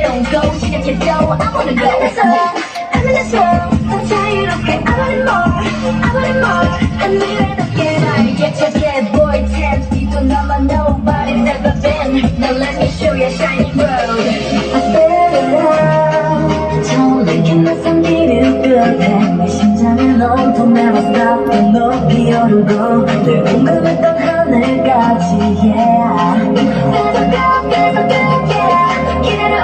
don't go 시간 제도 I wanna go 하늘에서 더 자유롭게 I want it more 하늘에답게 나에게 찾아 boy tent 뒤도 너만 nobody's ever been Now let me show you a shiny road I spit it out 타오르긴 낯선 길을 끝에 내 심장은 온통 never stop 높이 오르고 늘 궁금했던 하늘까지 yeah 계속 yeah 기다려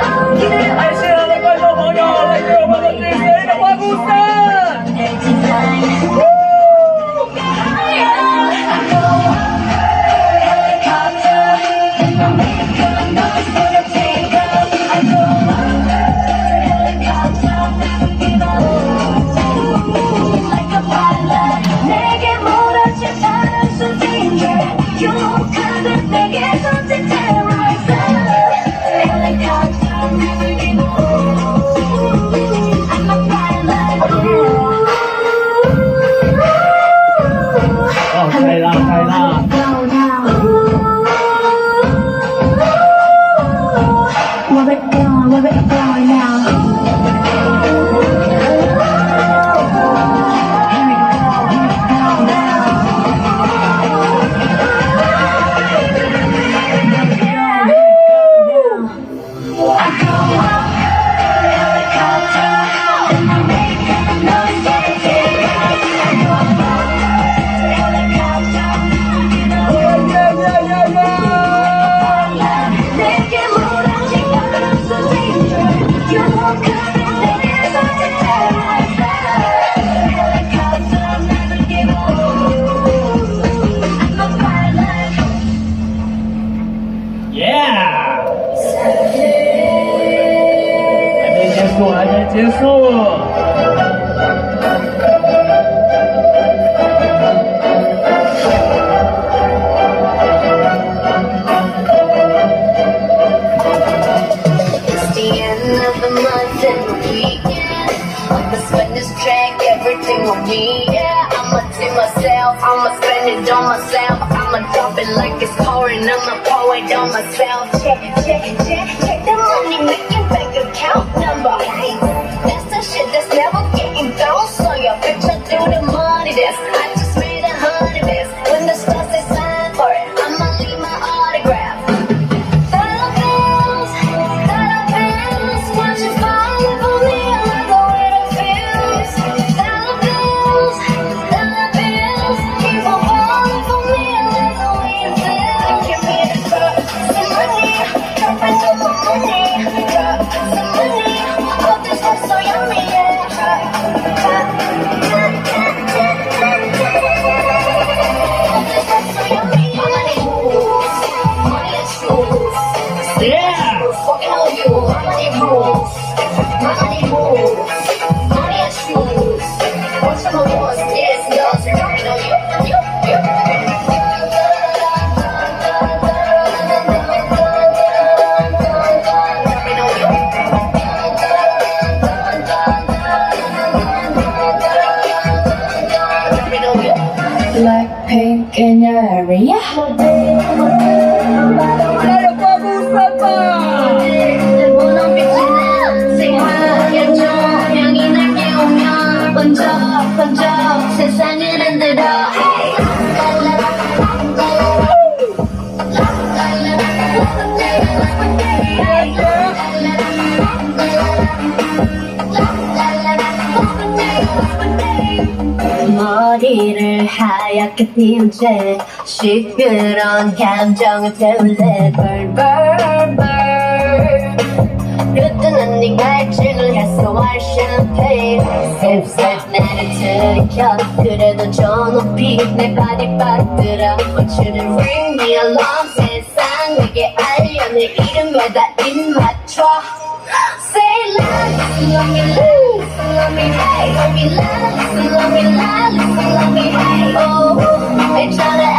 爱是的观众朋友，来给我们的女神的欢呼声！ 还没结束。It's the end of the month and the weekend. I'ma spend this check, everything on me. Yeah, I'ma take myself, I'ma spend it on myself. I'ma drop it like it's pouring, I'ma pour it on myself. Check the money, making bank account number. That's the shit that's never getting bounced. So your picture through the money desk. I just made 100 best. When the stars say sign for it, I'ma leave my autograph. Dollar bills, watch it fall for me. I love the way it feels. Dollar bills, keep on falling for me. I love the way it feels. Give me the drop, some money, drop it on my money, drop some money. Oh, this looks so yummy, yeah. Blackpink in your area. 加油，欢呼声吧！ 번져 세상을 흔들어 머리를 하얗게 띄운 채 시끄러운 감정을 태울래 burn burn burn 그때는 네가 일찍을 했어 white champagne sip sip 나를 들이켜 그래도 저 높이 내 발이 빠뜨려 Want you to ring me alarm 세상 내게 알려 내 이름에다 입 맞춰 Say love, love me, love me, hey love me, love me, love me, hey oh, they try to